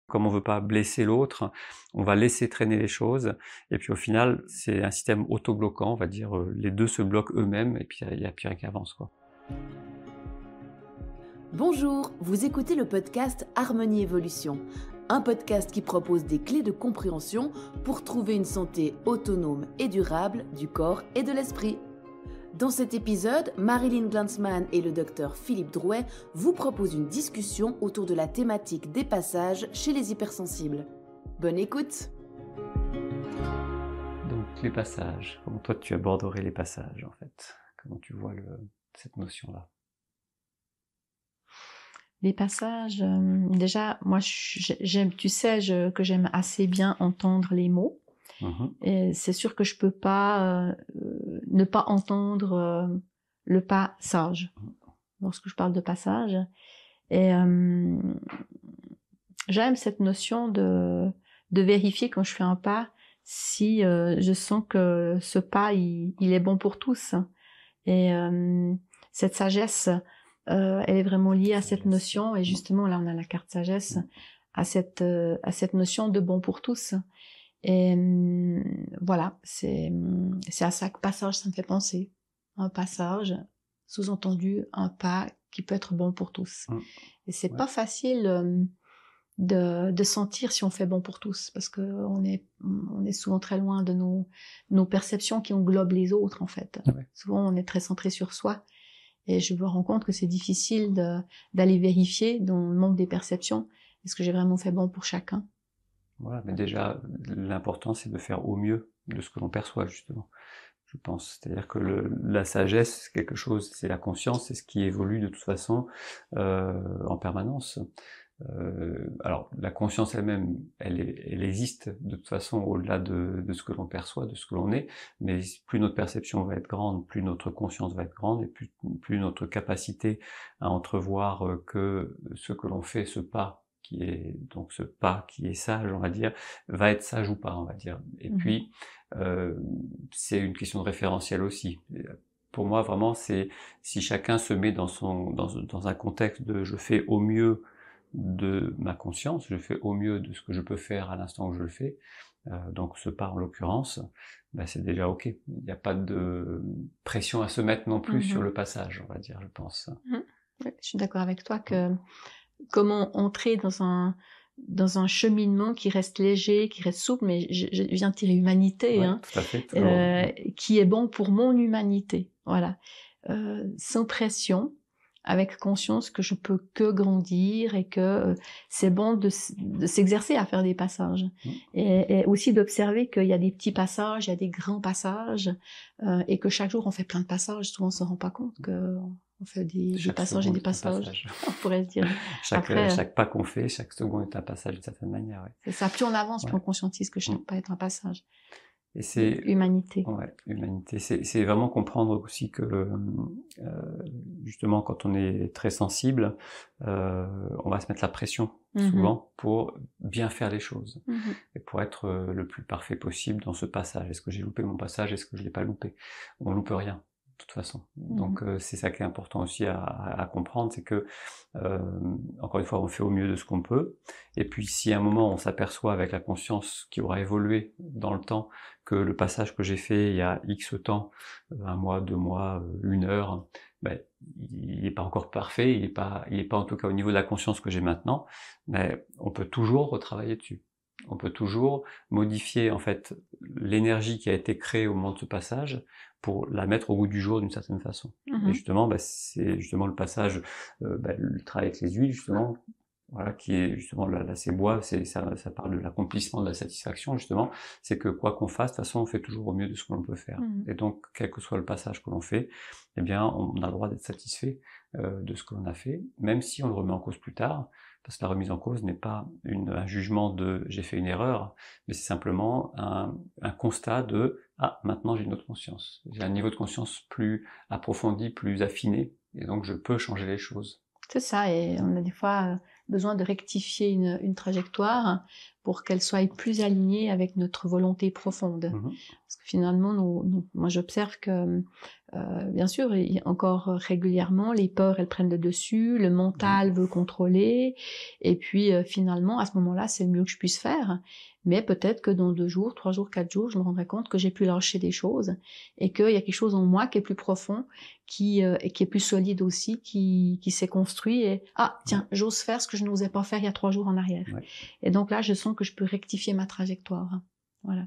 Comme on veut pas blesser l'autre, on va laisser traîner les choses et puis au final, c'est un système autobloquant, on va dire, les 2 se bloquent eux-mêmes et puis il y a plus rien qui avance, quoi. Bonjour, vous écoutez le podcast Harmonie Évolution, un podcast qui propose des clés de compréhension pour trouver une santé autonome et durable du corps et de l'esprit. Dans cet épisode, Marilyn Glanzmann et le docteur Philippe Drouet vous proposent une discussion autour de la thématique des passages chez les hypersensibles. Bonne écoute! Donc les passages, comment toi tu aborderais les passages en fait? Comment tu vois cette notion-là? Les passages, déjà, moi, j'aime, tu sais, que j'aime assez bien entendre les mots. Et c'est sûr que je peux pas ne pas entendre le passage lorsque je parle de passage. Et j'aime cette notion de vérifier quand je fais un pas si je sens que ce pas il est bon pour tous. Et cette sagesse, elle est vraiment liée à cette notion. Et justement, là, on a la carte sagesse à cette notion de bon pour tous. Et voilà, c'est à ça que passage, ça me fait penser. Un passage, sous-entendu, un pas qui peut être bon pour tous. Et c'est pas facile de sentir si on fait bon pour tous, parce que on est souvent très loin de nos perceptions qui englobent les autres, en fait. Souvent, on est très centré sur soi. Et je me rends compte que c'est difficile d'aller vérifier dans le monde des perceptions, est-ce que j'ai vraiment fait bon pour chacun? Voilà, mais déjà, l'important, c'est de faire au mieux de ce que l'on perçoit, justement, je pense. C'est-à-dire que la sagesse, c'est quelque chose, c'est la conscience, c'est ce qui évolue de toute façon en permanence. Alors, la conscience elle-même, elle existe de toute façon au-delà de ce que l'on perçoit, de ce que l'on est, mais plus notre perception va être grande, plus notre conscience va être grande, et plus notre capacité à entrevoir que ce que l'on fait, ce pas, qui est donc ce pas qui est sage, on va dire, va être sage ou pas, on va dire. Et puis, c'est une question de référentiel aussi. Pour moi, vraiment, c'est si chacun se met dans un contexte de je fais au mieux de ma conscience, je fais au mieux de ce que je peux faire à l'instant où je le fais, donc ce pas en l'occurrence, ben c'est déjà ok. Il n'y a pas de pression à se mettre non plus sur le passage, on va dire, je pense. Ouais, je suis d'accord avec toi que comment entrer dans un cheminement qui reste léger, qui reste souple, mais je viens de tirer humanité, tout à fait, qui est bon pour mon humanité, voilà, sans pression, avec conscience que je peux que grandir et que c'est bon de s'exercer à faire des passages et aussi d'observer qu'il y a des petits passages, il y a des grands passages et que chaque jour on fait plein de passages, souvent on se rend pas compte que on fait des passages et des passages. On pourrait se dire. Chaque pas qu'on fait, chaque seconde est un passage d'une certaine manière. Ouais. C'est ça. Plus on avance, plus on conscientise que chaque pas est un passage. Et c'est humanité. Ouais, humanité. C'est vraiment comprendre aussi que justement quand on est très sensible, on va se mettre la pression souvent pour bien faire les choses et pour être le plus parfait possible dans ce passage. Est-ce que j'ai loupé mon passage? Est-ce que je l'ai pas loupé? On loupe rien. De toute façon. Donc c'est ça qui est important aussi à comprendre, c'est que encore une fois on fait au mieux de ce qu'on peut, et puis si à un moment on s'aperçoit avec la conscience qui aura évolué dans le temps que le passage que j'ai fait il y a X temps, un mois, 2 mois, 1 heure, ben, il n'est pas encore parfait, il est pas en tout cas au niveau de la conscience que j'ai maintenant, mais on peut toujours retravailler dessus. On peut toujours modifier en fait l'énergie qui a été créée au moment de ce passage pour la mettre au goût du jour d'une certaine façon. Et justement, c'est justement le passage, le travail avec les huiles justement, voilà, qui est justement là c'est bois, ça parle de l'accomplissement, de la satisfaction justement. C'est que quoi qu'on fasse, de toute façon, on fait toujours au mieux de ce que l'on peut faire. Et donc, quel que soit le passage que l'on fait, eh bien, on a le droit d'être satisfait de ce que l'on a fait, même si on le remet en cause plus tard. Parce que la remise en cause n'est pas un jugement de j'ai fait une erreur, mais c'est simplement un constat de maintenant j'ai une autre conscience. J'ai un niveau de conscience plus approfondi, plus affiné, et donc je peux changer les choses. C'est ça, et on a des fois besoin de rectifier une trajectoire pour qu'elle soit plus alignée avec notre volonté profonde. Parce que finalement, moi j'observe que, bien sûr, encore régulièrement, les peurs, elles prennent le dessus, le mental veut contrôler, et puis finalement, à ce moment-là, c'est le mieux que je puisse faire. Mais peut-être que dans 2 jours, 3 jours, 4 jours, je me rendrai compte que j'ai pu lâcher des choses, et qu'il y a quelque chose en moi qui est plus profond, et qui est plus solide aussi, qui s'est construit, et tiens, j'ose faire ce que je n'osais pas faire il y a 3 jours en arrière. Et donc là, je sens que je peux rectifier ma trajectoire. Voilà.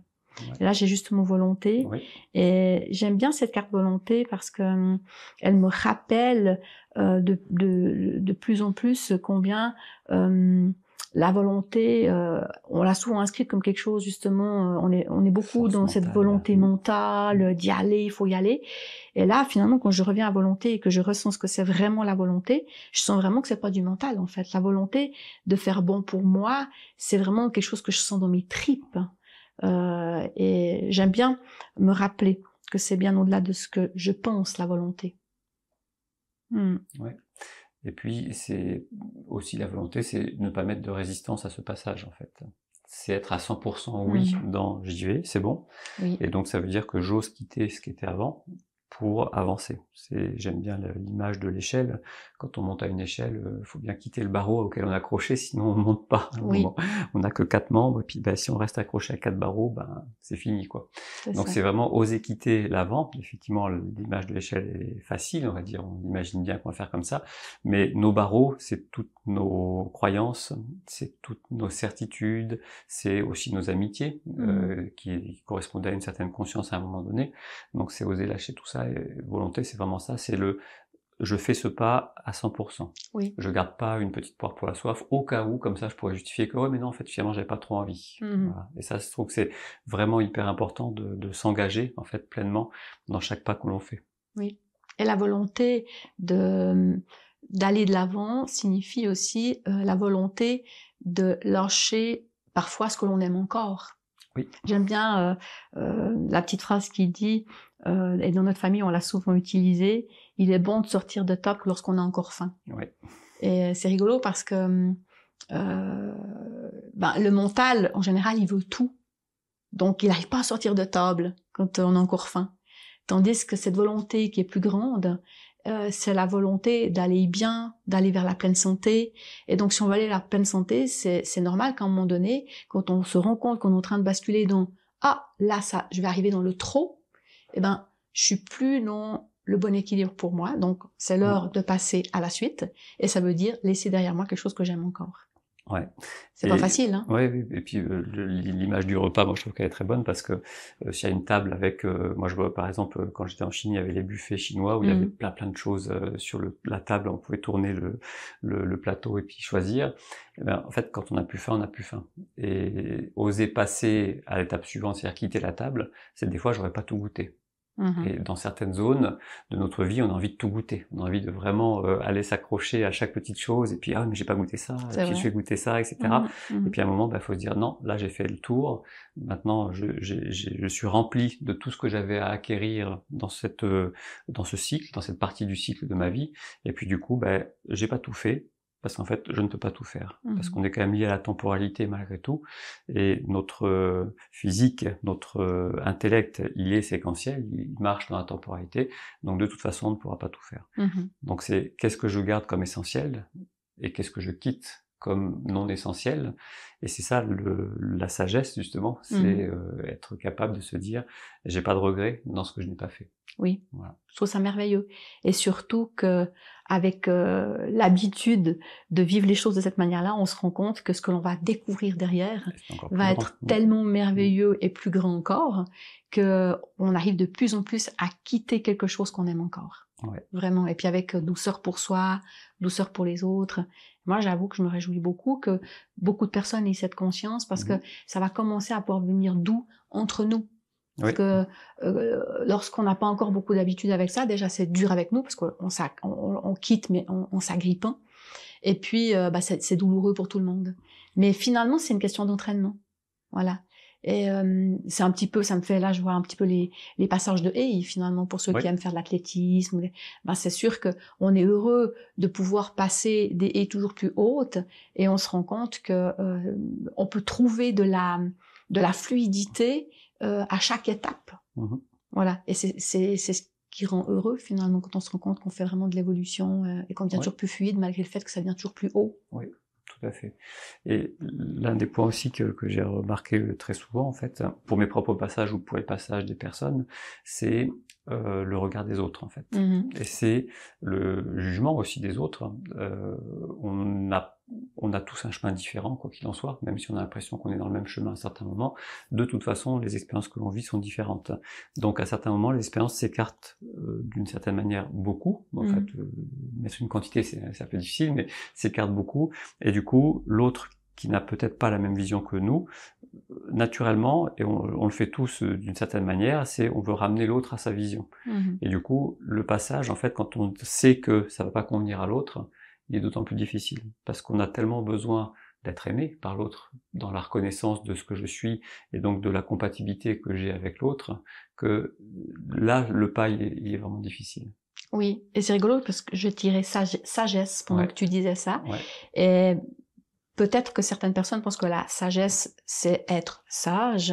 Et là, j'ai juste mon volonté. Et j'aime bien cette carte volonté parce que elle me rappelle de plus en plus combien la volonté, on l'a souvent inscrite comme quelque chose, justement, on est beaucoup dans cette volonté mentale, d'y aller, il faut y aller. Et là, finalement, quand je reviens à volonté et que je ressens ce que c'est vraiment la volonté, je sens vraiment que c'est pas du mental, en fait. La volonté de faire bon pour moi, c'est vraiment quelque chose que je sens dans mes tripes. Et j'aime bien me rappeler que c'est bien au-delà de ce que je pense, la volonté. Ouais. Et puis, c'est aussi la volonté, c'est ne pas mettre de résistance à ce passage, en fait. C'est être à 100% oui dans j'y vais, c'est bon. Et donc, ça veut dire que j'ose quitter ce qui était avant pour avancer. J'aime bien l'image de l'échelle. Quand on monte à une échelle, faut bien quitter le barreau auquel on est accroché, sinon on ne monte pas. On n'a que 4 membres, et puis si on reste accroché à 4 barreaux, c'est fini, quoi. Donc c'est vraiment oser quitter l'avant. Effectivement, l'image de l'échelle est facile, on va dire, on imagine bien qu'on va faire comme ça, mais nos barreaux, c'est toutes nos croyances, c'est toutes nos certitudes, c'est aussi nos amitiés qui correspondent à une certaine conscience à un moment donné. Donc c'est oser lâcher tout ça. Et volonté, c'est vraiment ça, c'est je fais ce pas à 100%. Je garde pas une petite poire pour la soif, au cas où, comme ça, je pourrais justifier que, mais non, en fait, finalement, j'avais pas trop envie. Voilà. Et ça, je trouve que c'est vraiment hyper important de s'engager, en fait, pleinement dans chaque pas que l'on fait. Oui. Et la volonté d'aller de l'avant signifie aussi la volonté de lâcher parfois ce que l'on aime encore. J'aime bien la petite phrase qui dit, et dans notre famille on l'a souvent utilisée, il est bon de sortir de table lorsqu'on a encore faim. Et c'est rigolo parce que le mental en général il veut tout, donc il n'arrive pas à sortir de table quand on a encore faim. Tandis que cette volonté qui est plus grande, c'est la volonté d'aller bien, d'aller vers la pleine santé. Et donc, si on veut aller vers la pleine santé, c'est normal qu'à un moment donné, quand on se rend compte qu'on est en train de basculer dans je vais arriver dans le trop, je suis plus dans le bon équilibre pour moi. Donc, c'est l'heure de passer à la suite. Et ça veut dire laisser derrière moi quelque chose que j'aime encore. C'est pas facile, hein. Et puis l'image du repas, moi je trouve qu'elle est très bonne parce que s'il y a une table avec, moi je vois par exemple quand j'étais en Chine, il y avait les buffets chinois où il y avait plein de choses sur la table, on pouvait tourner le plateau et puis choisir. En fait, quand on n'a plus faim, on n'a plus faim. Et oser passer à l'étape suivante, c'est-à-dire quitter la table, c'est des fois j'aurais pas tout goûté. Et dans certaines zones de notre vie, on a envie de tout goûter. On a envie de vraiment aller s'accrocher à chaque petite chose, et puis mais j'ai pas goûté ça, et puis je vais goûter ça, etc. Et puis à un moment, faut se dire non, là j'ai fait le tour. Maintenant, je suis rempli de tout ce que j'avais à acquérir dans ce cycle, dans cette partie du cycle de ma vie. Et puis du coup, j'ai pas tout fait. Parce qu'en fait, je ne peux pas tout faire. Parce qu'on est quand même lié à la temporalité malgré tout. Et notre physique, notre intellect, il est séquentiel, il marche dans la temporalité. Donc de toute façon, on ne pourra pas tout faire. Donc c'est qu'est-ce que je garde comme essentiel et qu'est-ce que je quitte comme non essentiel. Et c'est ça la sagesse justement, c'est être capable de se dire j'ai pas de regrets dans ce que je n'ai pas fait. Oui, voilà. Je trouve ça merveilleux. Et surtout que avec l'habitude de vivre les choses de cette manière-là, on se rend compte que ce que l'on va découvrir derrière va être tellement merveilleux et plus grand encore que on arrive de plus en plus à quitter quelque chose qu'on aime encore. Vraiment. Et puis avec douceur pour soi, douceur pour les autres. Moi, j'avoue que je me réjouis beaucoup que beaucoup de personnes aient cette conscience parce que ça va commencer à pouvoir venir doux entre nous. Parce que lorsqu'on n'a pas encore beaucoup d'habitude avec ça, déjà c'est dur avec nous parce qu'on quitte mais on s'agrippe. Et puis c'est douloureux pour tout le monde. Mais finalement c'est une question d'entraînement, voilà. Et c'est un petit peu, ça me fait, là je vois un petit peu les passages de haies finalement pour ceux qui aiment faire de l'athlétisme. Ben, c'est sûr que on est heureux de pouvoir passer des haies toujours plus hautes et on se rend compte que on peut trouver de la fluidité à chaque étape. Voilà, et c'est ce qui rend heureux finalement quand on se rend compte qu'on fait vraiment de l'évolution et qu'on devient toujours plus fluide malgré le fait que ça devient toujours plus haut. Oui, tout à fait. Et l'un des points aussi que j'ai remarqué très souvent en fait, pour mes propres passages ou pour les passages des personnes, c'est le regard des autres en fait. Et c'est le jugement aussi des autres. On a tous un chemin différent, quoi qu'il en soit, même si on a l'impression qu'on est dans le même chemin à certains moments. De toute façon, les expériences que l'on vit sont différentes. Donc à certains moments, les expériences s'écartent d'une certaine manière beaucoup. En fait, mettre une quantité, c'est un peu difficile, mais s'écartent beaucoup. Et du coup, l'autre qui n'a peut-être pas la même vision que nous, naturellement, et on le fait tous d'une certaine manière, c'est on veut ramener l'autre à sa vision. Et du coup, le passage, en fait, quand on sait que ça va pas convenir à l'autre, il est d'autant plus difficile, parce qu'on a tellement besoin d'être aimé par l'autre, dans la reconnaissance de ce que je suis, et donc de la compatibilité que j'ai avec l'autre, que là, le pas, il est vraiment difficile. Oui, et c'est rigolo parce que je dirais sagesse pendant que tu disais ça. Ouais. Et peut-être que certaines personnes pensent que la sagesse, c'est être sage.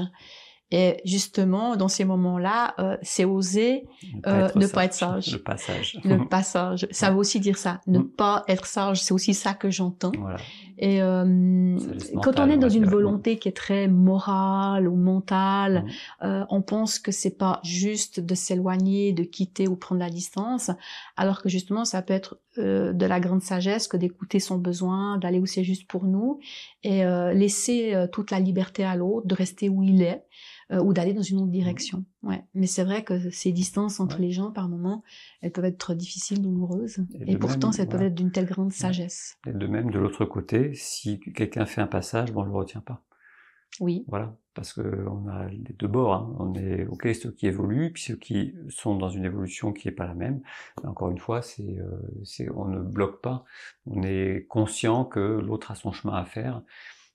Et justement, dans ces moments-là, c'est oser ne pas être sage. Le passage. Le passage. Ça veut aussi dire ça. Ne pas être sage, c'est aussi ça que j'entends. Voilà. Et quand on est dans une volonté qui est très morale ou mentale, on pense que c'est pas juste de s'éloigner, de quitter ou prendre la distance, alors que justement, ça peut être de la grande sagesse que d'écouter son besoin, d'aller où c'est juste pour nous, et laisser toute la liberté à l'autre, de rester où il est, ou d'aller dans une autre direction. Ouais. Mais c'est vrai que ces distances entre les gens, par moments, elles peuvent être difficiles, douloureuses. Et pourtant, elles peuvent être d'une telle grande sagesse. Et de même, de l'autre côté, si quelqu'un fait un passage, on le retient pas. Oui. Voilà. Parce que on a les deux bords, hein. On est, ceux qui évoluent, puis ceux qui sont dans une évolution qui est pas la même. Et encore une fois, on ne bloque pas. On est conscient que l'autre a son chemin à faire.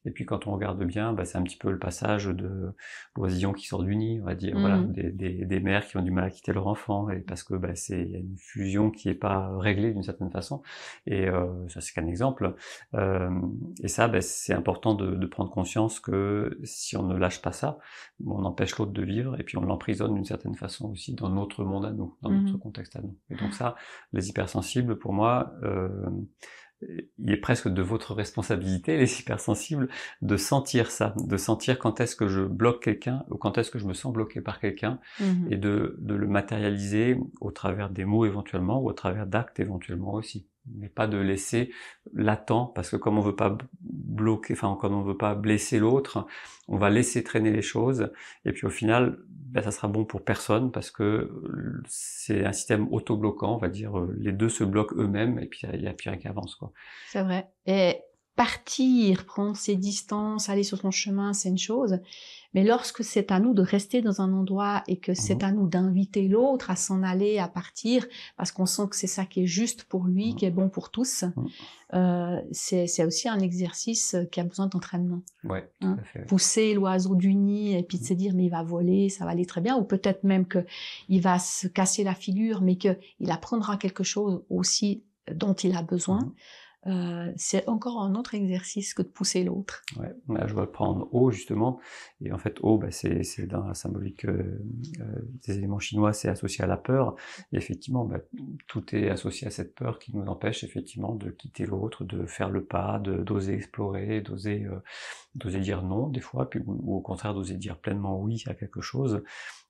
Et puis quand on regarde bien, c'est un petit peu le passage de l'oisillon qui sort du nid, on va dire, voilà, des mères qui ont du mal à quitter leur enfant, et parce que il y a une fusion qui est pas réglée d'une certaine façon. Et ça c'est qu'un exemple. Et ça, c'est important de prendre conscience que si on ne lâche pas ça, on empêche l'autre de vivre, et puis on l'emprisonne d'une certaine façon aussi dans notre monde à nous, dans notre contexte à nous. Et donc ça, les hypersensibles, pour moi, il est presque de votre responsabilité, les hypersensibles, de sentir ça, de sentir quand est-ce que je bloque quelqu'un ou quand est-ce que je me sens bloqué par quelqu'un, et de le matérialiser au travers des mots éventuellement ou au travers d'actes éventuellement aussi. Mais pas de laisser latent, parce que comme on veut pas bloquer, comme on veut pas blesser l'autre, on va laisser traîner les choses, et puis au final, ça sera bon pour personne, parce que c'est un système auto-bloquant, on va dire, les deux se bloquent eux-mêmes, et puis il y a plus rien qui avance, quoi. C'est vrai. Et partir, prendre ses distances, aller sur son chemin, c'est une chose. Mais lorsque c'est à nous de rester dans un endroit et que c'est à nous d'inviter l'autre à s'en aller, à partir, parce qu'on sent que c'est ça qui est juste pour lui, qui est bon pour tous, c'est aussi un exercice qui a besoin d'entraînement. Ouais, tout à fait. Pousser l'oiseau du nid et puis de se dire mais il va voler, ça va aller très bien, ou peut-être même que il va se casser la figure, mais que il apprendra quelque chose aussi dont il a besoin. C'est encore un autre exercice que de pousser l'autre. Ouais, là, je vais prendre eau justement, et en fait eau, c'est dans la symbolique des éléments chinois, c'est associé à la peur, et effectivement, tout est associé à cette peur qui nous empêche effectivement de quitter l'autre, de faire le pas, d'oser explorer, d'oser dire non des fois, puis ou au contraire d'oser dire pleinement oui à quelque chose.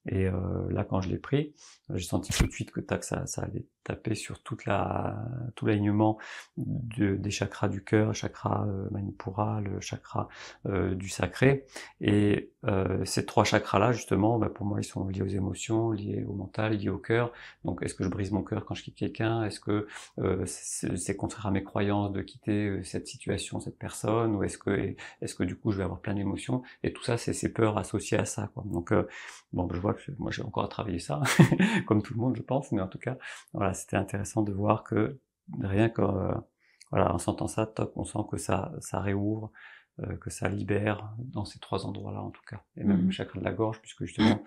Et là, quand je l'ai pris, j'ai senti tout de suite que ça allait taper sur tout l'alignement des chakras du cœur, chakra Manipura, le chakra du sacré. Et ces trois chakras-là, justement, pour moi, ils sont liés aux émotions, liés au mental, liés au cœur. Donc, est-ce que je brise mon cœur quand je quitte quelqu'un? Est-ce que c'est contraire à mes croyances de quitter cette situation, cette personne? Ou est-ce que du coup, je vais avoir plein d'émotions? Et tout ça, c'est ces peurs associées à ça, quoi. Donc, je vois que moi, j'ai encore à travailler ça, comme tout le monde, je pense. Mais en tout cas, voilà, c'était intéressant de voir que rien que en sentant ça, on sent que ça réouvre que ça libère dans ces 3 endroits-là en tout cas. Et même le chakra de la gorge, puisque justement,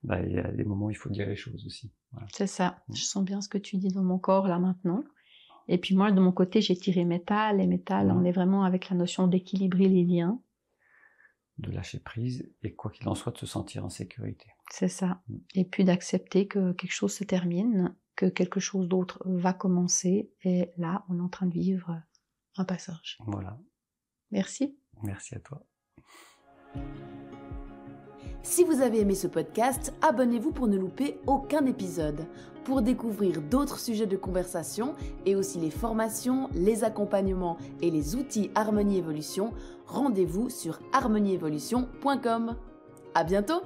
il y a des moments où il faut dire les choses aussi. Voilà. C'est ça. Je sens bien ce que tu dis dans mon corps là maintenant. Et puis moi, de mon côté, j'ai tiré métal. Et métal, on est vraiment avec la notion d'équilibrer les liens. De lâcher prise et quoi qu'il en soit, de se sentir en sécurité. C'est ça. Et puis d'accepter que quelque chose se termine, que quelque chose d'autre va commencer. Et là, on est en train de vivre un passage. Voilà. Merci. Merci à toi. Si vous avez aimé ce podcast, abonnez-vous pour ne louper aucun épisode. Pour découvrir d'autres sujets de conversation et aussi les formations, les accompagnements et les outils Harmonie Évolution, rendez-vous sur harmonieévolution.com. À bientôt!